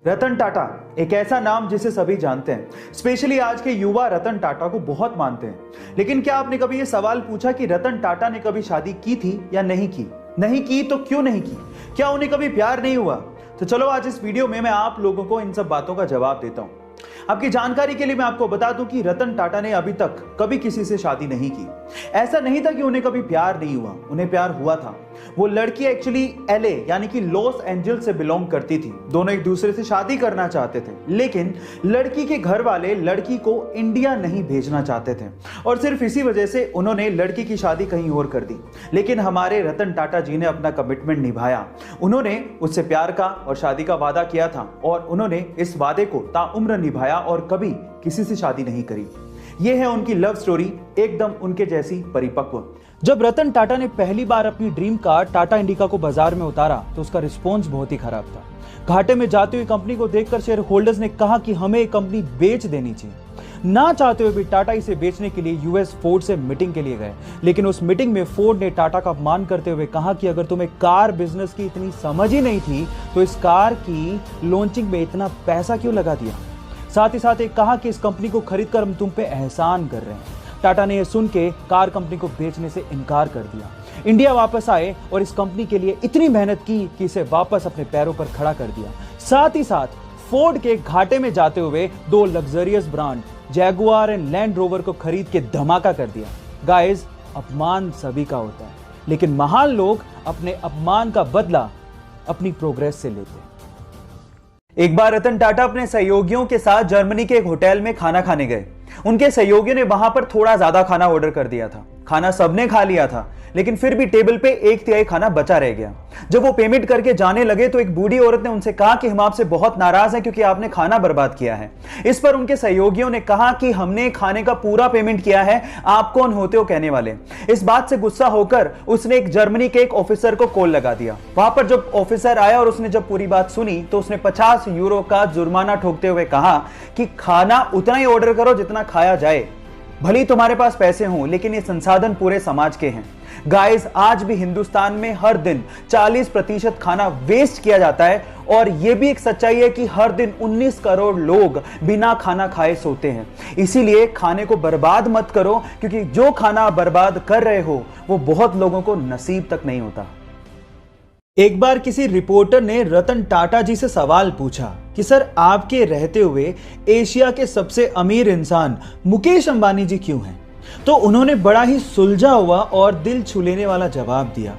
रतन टाटा एक ऐसा नाम जिसे सभी जानते हैं। स्पेशली आज के युवा रतन टाटा को बहुत मानते हैं। लेकिन क्या आपने कभी यह सवाल पूछा कि रतन टाटा ने कभी शादी की थी या नहीं की? नहीं की तो क्यों नहीं की? क्या उन्हें कभी प्यार नहीं हुआ? तो चलो आज इस वीडियो में मैं आप लोगों को इन सब बातों का जवाब देता हूं। आपकी जानकारी के लिए मैं आपको बता दूं कि रतन टाटा ने अभी तक कभी किसी से शादी नहीं की। ऐसा नहीं था कि उन्हें कभी प्यार नहीं हुआ, उन्हें प्यार हुआ था। वो लड़की एक्चुअली एलए यानी कि लॉस एंजल्स से बिलोंग करती थी। दोनों एक दूसरे से शादी करना चाहते थे, लेकिन लड़की के घर वाले लड़की को इंडिया नहीं भेजना चाहते थे और सिर्फ इसी वजह से उन्होंने लड़की की शादी कहीं और कर दी। लेकिन हमारे रतन टाटा जी ने अपना कमिटमेंट निभाया। उन्होंने उससे प्यार का और शादी का वादा किया था और उन्होंने इस वादे को ताउम्र निभाया और कभी किसी से शादी नहीं करी। यह है उनकी लव स्टोरी, एकदम उनके जैसी परिपक्व। जब रतन टाटा ने पहली बार अपनी ड्रीम कार टाटा इंडिका को बाजार में उतारा तो उसका रिस्पॉन्स बहुत ही खराब था। घाटे में जाती हुई कंपनी को देखकर शेयर होल्डर्स ने कहा कि हमें ये कंपनी बेच देनी चाहिए। ना चाहते हुए भी टाटा इसे बेचने के लिए यूएस फोर्ड से मीटिंग के लिए गए, लेकिन उस मीटिंग में फोर्ड ने टाटा का अपमान करते हुए कहा कि अगर तुम्हें कार बिजनेस की इतनी समझ ही नहीं थी तो इस कार की लॉन्चिंग में इतना पैसा क्यों लगा दिया। साथ ही साथ एक कहा कि इस कंपनी को खरीदकर हम तुम पे एहसान कर रहे हैं। टाटा ने यह सुन के कार कंपनी को बेचने से इनकार कर दिया। इंडिया वापस आए और इस कंपनी के लिए इतनी मेहनत की कि इसे वापस अपने पैरों पर खड़ा कर दिया। साथ ही साथ फोर्ड के घाटे में जाते हुए दो luxurious brand Jaguar and land rover को खरीद के धमाका कर दिया। गाइस, अपमान सभी का होता है, लेकिन महान लोग अपने अपमान का बदला अपनी प्रोग्रेस से लेते हैं। एक बार रतन टाटा अपने सहयोगियों के साथ जर्मनी के एक होटल में खाना खाने गए। उनके सहयोगियों ने वहां पर थोड़ा ज्यादा खाना ऑर्डर कर दिया था। खाना सबने खा लिया था, लेकिन फिर भी टेबल पे 1/3 खाना बचा रह गया। जब वो पेमेंट करके जाने लगे तो एक बूढ़ी औरत ने उनसे कहा कि हम आपसे बहुत नाराज हैं क्योंकि आपने खाना बर्बाद किया है। इस पर उनके सहयोगियों ने कहा कि हमने खाने का पूरा पेमेंट किया है, आप कौन होते हो कहने वाले। इस बात से गुस्सा होकर उसने एक जर्मनी के एक ऑफिसर को कॉल लगा दिया। वहां पर जब ऑफिसर आया और उसने जब पूरी बात सुनी तो उसने 50 यूरो का जुर्माना ठोकते हुए कहा कि खाना उतना ही ऑर्डर करो जितना खाया जाए। भले ही तुम्हारे पास पैसे हों, लेकिन ये संसाधन पूरे समाज के हैं। गाइस, आज भी हिंदुस्तान में हर दिन 40% खाना वेस्ट किया जाता है और यह भी एक सच्चाई है कि हर दिन 19 करोड़ लोग बिना खाना खाए सोते हैं। इसीलिए खाने को बर्बाद मत करो, क्योंकि जो खाना बर्बाद कर रहे हो वो बहुत लोगों को नसीब तक नहीं होता। एक बार किसी रिपोर्टर ने रतन टाटा जी से सवाल पूछा कि सर, आपके रहते हुए एशिया के सबसे अमीर इंसान मुकेश अंबानी जी क्यों हैं? तो उन्होंने बड़ा ही सुलझा हुआ और दिल छू लेने वाला जवाब दिया।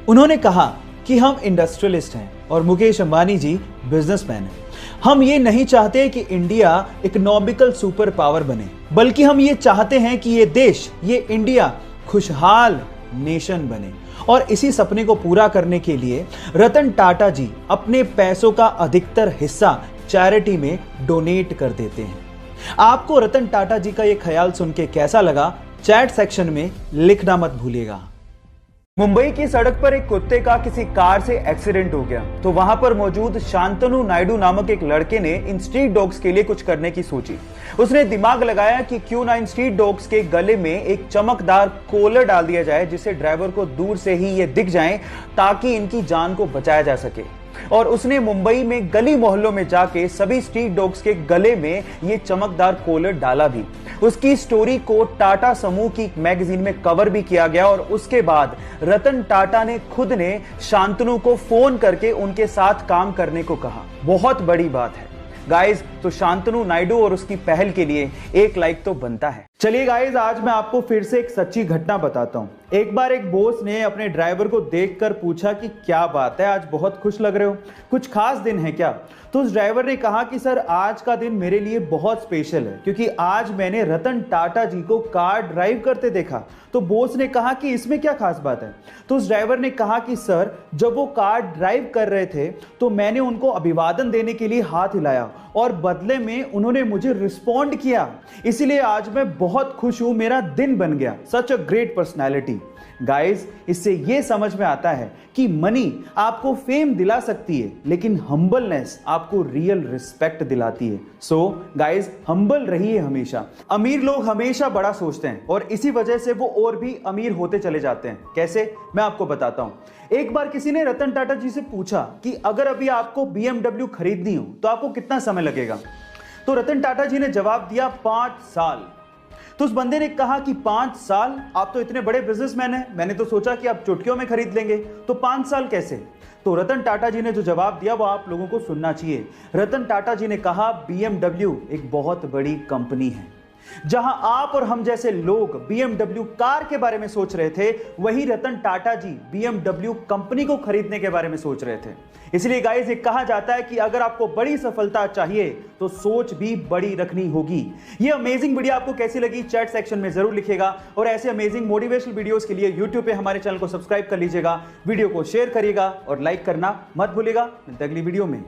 उन्होंने कहा कि हम इंडस्ट्रियलिस्ट हैं और मुकेश अंबानी जी बिजनेसमैन हैं। हम ये नहीं चाहते कि इंडिया इकोनॉमिकल सुपर पावर बने, बल्कि हम ये चाहते हैं कि ये देश, ये इंडिया खुशहाल नेशन बने। और इसी सपने को पूरा करने के लिए रतन टाटा जी अपने पैसों का अधिकतर हिस्सा चैरिटी में डोनेट कर देते हैं। आपको रतन टाटा जी का यह ख्याल सुन के कैसा लगा, चैट सेक्शन में लिखना मत भूलिएगा। मुंबई की सड़क पर एक कुत्ते का किसी कार से एक्सीडेंट हो गया तो वहां पर मौजूद शांतनु नायडू नामक एक लड़के ने इन स्ट्रीट डॉग्स के लिए कुछ करने की सोची। उसने दिमाग लगाया कि क्यों ना इन स्ट्रीट डॉग्स के गले में एक चमकदार कॉलर डाल दिया जाए जिससे ड्राइवर को दूर से ही ये दिख जाए ताकि इनकी जान को बचाया जा सके। और उसने मुंबई में गली मोहल्लों में जाके सभी स्ट्रीट डॉग्स के गले में ये चमकदार कॉलर डाला भी। उसकी स्टोरी को टाटा समूह की मैगजीन में कवर भी किया गया और उसके बाद रतन टाटा ने खुद ने शांतनु को फोन करके उनके साथ काम करने को कहा। बहुत बड़ी बात है गाइस, तो शांतनु नायडू और उसकी पहल के लिए एक लाइक तो बनता है। चलिए गाइस, आज मैं आपको फिर से एक सच्ची घटना बताता हूं। एक बार एक बॉस ने अपने ड्राइवर को देखकर पूछा कि क्या बात है, आज बहुत खुश लग रहे हो, कुछ खास दिन है क्या? तो उस ड्राइवर ने कहा कि सर, आज का दिन मेरे लिए बहुत स्पेशल है क्योंकि आज मैंने रतन टाटा जी को कार ड्राइव करते देखा। तो बॉस ने कहा कि इसमें क्या खास बात है? तो उस ड्राइवर ने कहा कि सर, जब वो कार ड्राइव कर रहे थे तो मैंने उनको अभिवादन देने के लिए हाथ हिलाया और बदले में उन्होंने मुझे रिस्पॉन्ड किया, इसीलिए आज मैं बहुत बहुत खुश हूं, मेरा दिन बन गया, सच अ ग्रेट पर्सनैलिटी। गाइस, इससे यह समझ में आता है कि मनी आपको फेम दिला सकती है, लेकिन हम्बलनेस आपको रियल रिस्पेक्ट दिलाती है। सो गाइस, हम्बल रहिए हमेशा। अमीर लोग हमेशा बड़ा सोचते हैं और इसी वजह से वो और भी अमीर होते चले जाते हैं। कैसे, मैं आपको बताता हूं। एक बार किसी ने रतन टाटा जी से पूछा कि अगर अभी आपको BMW खरीदनी हो तो आपको कितना समय लगेगा। तो रतन टाटा जी ने जवाब दिया 5 साल। तो उस बंदे ने कहा कि 5 साल, आप तो इतने बड़े बिजनेसमैन हैं, मैंने तो सोचा कि आप चुटकियों में खरीद लेंगे, तो 5 साल कैसे। तो रतन टाटा जी ने जो जवाब दिया वो आप लोगों को सुनना चाहिए। रतन टाटा जी ने कहा BMW एक बहुत बड़ी कंपनी है। जहां आप और हम जैसे लोग BMW कार के बारे में सोच रहे थे, वही रतन टाटा जी BMW कंपनी को खरीदने के बारे में सोच रहे थे। इसलिए गाइस, ये कहा जाता है कि अगर आपको बड़ी सफलता चाहिए तो सोच भी बड़ी रखनी होगी। ये अमेजिंग वीडियो आपको कैसी लगी चैट सेक्शन में जरूर लिखिएगा और ऐसे अमेजिंग मोटिवेशनल वीडियोस के लिए YouTube पे हमारे चैनल को सब्सक्राइब कर लीजिएगा, वीडियो को शेयर करिएगा और लाइक करना मत भूलिएगा। मिलते हैं अगली वीडियो में।